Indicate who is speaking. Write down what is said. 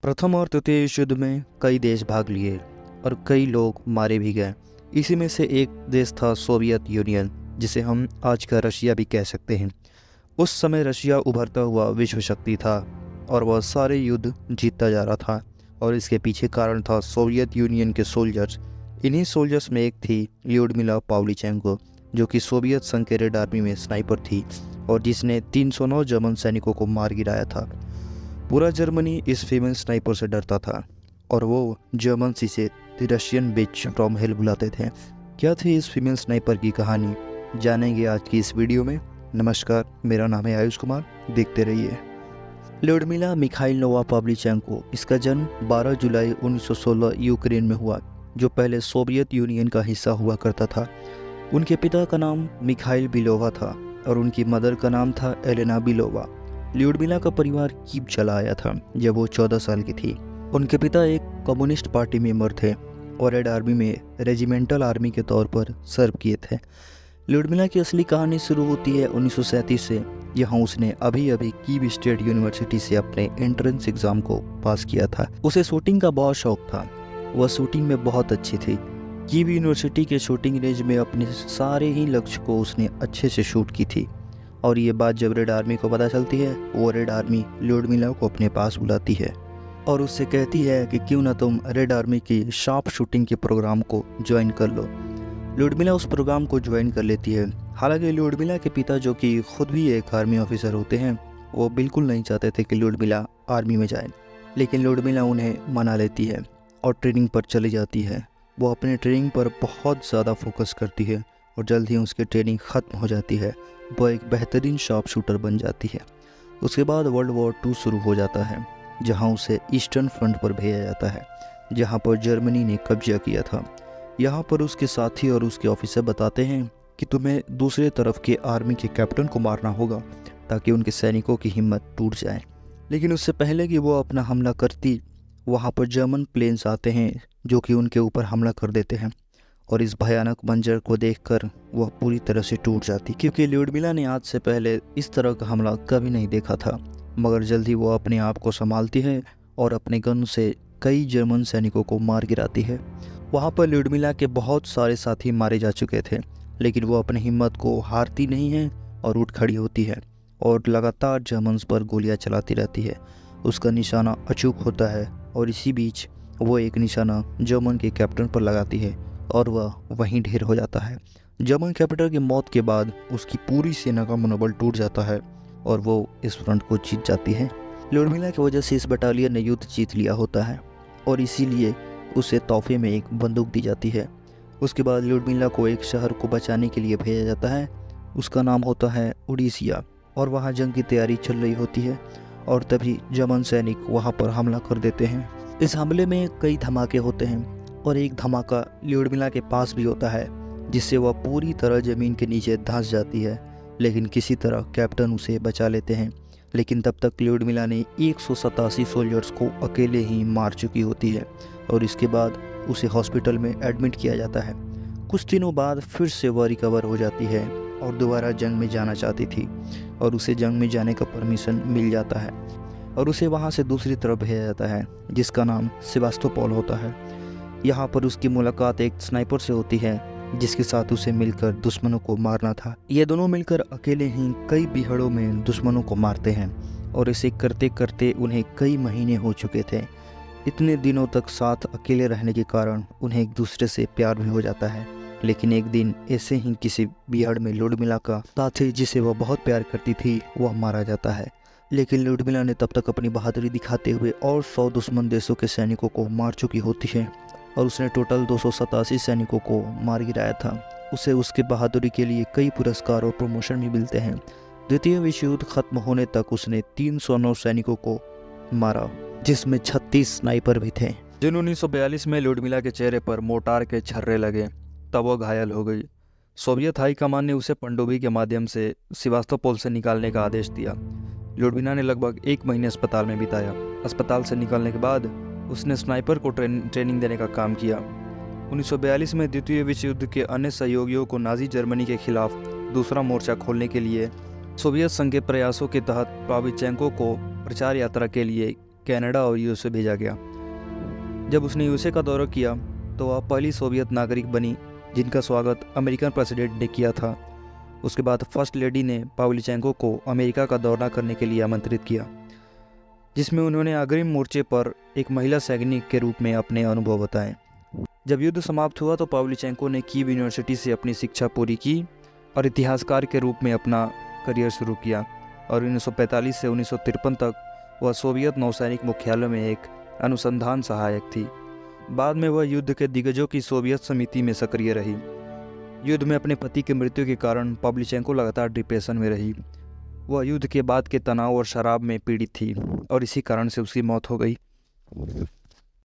Speaker 1: प्रथम और तृतीय विश्व युद्ध में कई देश भाग लिए और कई लोग मारे भी गए। इसी में से एक देश था सोवियत यूनियन, जिसे हम आज का रशिया भी कह सकते हैं। उस समय रशिया उभरता हुआ विश्व शक्ति था और वह सारे युद्ध जीतता जा रहा था, और इसके पीछे कारण था सोवियत यूनियन के सोल्जर्स। इन्हीं सोल्जर्स में एक थी ल्यूडमिला पावलीचेंको, जो कि सोवियत संघ के रेड आर्मी में स्नाइपर थी और जिसने 309 जर्मन सैनिकों को मार गिराया था। पूरा जर्मनी इस फीमेल स्नाइपर से डरता था और वो जर्मन इसे the Russian bitch from hell बुलाते थे। क्या थी इस फीमेल स्नाइपर की कहानी, जानेंगे आज की इस वीडियो में। नमस्कार, मेरा नाम है आयुष कुमार, देखते रहिए। ल्यूडमिला मिखाइलोवा पावलीचेंको, इसका जन्म 12 जुलाई 1916 यूक्रेन में हुआ, जो पहले सोवियत यूनियन का हिस्सा हुआ करता था। उनके पिता का नाम मिखाइल बिलोवा था और उनकी मदर का नाम था एलेना बिलोवा। ल्यूडमिला का परिवार कीव चला आया था जब वो 14 साल की थी। उनके पिता एक कम्युनिस्ट पार्टी मेंबर थे और रेड आर्मी में रेजिमेंटल आर्मी के तौर पर सर्व किए थे। ल्यूडमिला की असली कहानी शुरू होती है 1937 से। यहाँ उसने अभी अभी कीव स्टेट यूनिवर्सिटी से अपने एंट्रेंस एग्जाम को पास किया था। उसे शूटिंग का बहुत शौक था, वह शूटिंग में बहुत अच्छी थी। कीव यूनिवर्सिटी के शूटिंग रेंज में अपने सारे ही लक्ष्य को उसने अच्छे से शूट की थी, और ये बात जब रेड आर्मी को पता चलती है, वो रेड आर्मी ल्यूडमिला को अपने पास बुलाती है और उससे कहती है कि क्यों ना तुम रेड आर्मी की शार्प शूटिंग के प्रोग्राम को ज्वाइन कर लो। ल्यूडमिला उस प्रोग्राम को ज्वाइन कर लेती है। हालांकि ल्यूडमिला के पिता, जो कि खुद भी एक आर्मी ऑफिसर होते हैं, वो बिल्कुल नहीं चाहते थे कि ल्यूडमिला आर्मी में जाए, लेकिन ल्यूडमिला उन्हें मना लेती है और ट्रेनिंग पर चली जाती है। वो अपने ट्रेनिंग पर बहुत ज़्यादा फोकस करती है और जल्द ही उसकी ट्रेनिंग ख़त्म हो जाती है। वह एक बेहतरीन शार्प शूटर बन जाती है। उसके बाद वर्ल्ड वॉर 2 शुरू हो जाता है, जहां उसे ईस्टर्न फ्रंट पर भेजा जाता है, जहां पर जर्मनी ने कब्जा किया था। यहां पर उसके साथी और उसके ऑफिसर बताते हैं कि तुम्हें दूसरे तरफ के आर्मी के कैप्टन को मारना होगा ताकि उनके सैनिकों की हिम्मत टूट जाए। लेकिन उससे पहले कि वो अपना हमला करती, वहाँ पर जर्मन प्लेन्स आते हैं जो कि उनके ऊपर हमला कर देते हैं, और इस भयानक मंजर को देखकर वह पूरी तरह से टूट जाती, क्योंकि ल्यूडमिला ने आज से पहले इस तरह का हमला कभी नहीं देखा था। मगर जल्द ही वो अपने आप को संभालती है और अपने गन से कई जर्मन सैनिकों को मार गिराती है। वहाँ पर ल्यूडमिला के बहुत सारे साथी मारे जा चुके थे, लेकिन वो अपनी हिम्मत को हारती नहीं है और उठ खड़ी होती है और लगातार जर्मन्स पर गोलियाँ चलाती रहती है। उसका निशाना अचूक होता है और इसी बीच वो एक निशाना जर्मन के कैप्टन पर लगाती है और वह वहीं ढेर हो जाता है। जर्मन कैपिटल की मौत के बाद उसकी पूरी सेना का मनोबल टूट जाता है और वो इस फ्रंट को जीत जाती है। ल्यूडमिला की वजह से इस बटालियन ने युद्ध जीत लिया होता है और इसीलिए उसे तोहफे में एक बंदूक दी जाती है। उसके बाद ल्यूडमिला को एक शहर को बचाने के लिए भेजा जाता है। उसका नाम होता है ओडिसिया, और वहाँ जंग की तैयारी चल रही होती है और तभी जर्मन सैनिक वहाँ पर हमला कर देते हैं। इस हमले में कई धमाके होते हैं और एक धमाका ल्यूडमिला के पास भी होता है, जिससे वह पूरी तरह ज़मीन के नीचे धंस जाती है। लेकिन किसी तरह कैप्टन उसे बचा लेते हैं। लेकिन तब तक ल्यूडमिला ने 187 सोल्जर्स को अकेले ही मार चुकी होती है और इसके बाद उसे हॉस्पिटल में एडमिट किया जाता है। कुछ दिनों बाद फिर से वह रिकवर हो जाती है और दोबारा जंग में जाना चाहती थी, और उसे जंग में जाने का परमिशन मिल जाता है और उसे वहाँ से दूसरी तरफ भेजा जाता है, जिसका नाम सेवास्तोपोल होता है। यहाँ पर उसकी मुलाकात एक स्नाइपर से होती है, जिसके साथ उसे मिलकर दुश्मनों को मारना था। ये दोनों मिलकर अकेले ही कई बिहड़ों में दुश्मनों को मारते हैं और इसे करते करते उन्हें कई महीने हो चुके थे। इतने दिनों तक साथ अकेले रहने के कारण उन्हें एक दूसरे से प्यार भी हो जाता है। लेकिन एक दिन ऐसे ही किसी बिहड़ में ल्यूडमिला का साथी, जिसे वह बहुत प्यार करती थी, वह मारा जाता है। लेकिन ल्यूडमिला ने तब तक अपनी बहादुरी दिखाते हुए और 100 दुश्मन देशों के सैनिकों को मार चुकी होती है और उसने टोटल 287 सैनिकों को मार गिराया था। उसे उसके बहादुरी के लिए कई पुरस्कार और प्रमोशन भी मिलते हैं। द्वितीय विश्व युद्ध खत्म होने तक उसने 309 सैनिकों को मारा, जिसमें 36 स्नाइपर भी थे। जून 1942 में ल्यूडमिला के चेहरे पर मोर्टार के छर्रे लगे, तब वह घायल हो गई। सोवियत हाईकमान ने उसे पनडुब्बी के माध्यम से सेवास्तोपोल से निकालने का आदेश दिया। ल्यूडमिला ने लगभग 1 महीने अस्पताल में बिताया। अस्पताल से निकलने के बाद उसने स्नाइपर को ट्रेनिंग देने का काम किया। 1942 में द्वितीय विश्व युद्ध के अन्य सहयोगियों को नाजी जर्मनी के खिलाफ दूसरा मोर्चा खोलने के लिए सोवियत संघ के प्रयासों के तहत पावलीचेंको को प्रचार यात्रा के लिए कनाडा और यूएसए भेजा गया। जब उसने यूएसए का दौरा किया तो वह पहली सोवियत नागरिक बनी जिनका स्वागत अमेरिकन प्रेसिडेंट ने किया था। उसके बाद फर्स्ट लेडी ने पावलीचेंको को अमेरिका का दौरा करने के लिए आमंत्रित किया, जिसमें उन्होंने अग्रिम मोर्चे पर एक महिला सैनिक के रूप में अपने अनुभव बताए। जब युद्ध समाप्त हुआ तो पावलीचेंको ने कीव यूनिवर्सिटी से अपनी शिक्षा पूरी की और इतिहासकार के रूप में अपना करियर शुरू किया और 1945 से 1953 तक वह सोवियत नौसैनिक मुख्यालय में एक अनुसंधान सहायक थी। बाद में वह युद्ध के दिग्गजों की सोवियत समिति में सक्रिय रही। युद्ध में अपने पति की मृत्यु के कारण पावलीचेंको लगातार डिप्रेशन में रही। वह युद्ध के बाद के तनाव और शराब में पीड़ित थी और इसी कारण से उसकी मौत हो गई।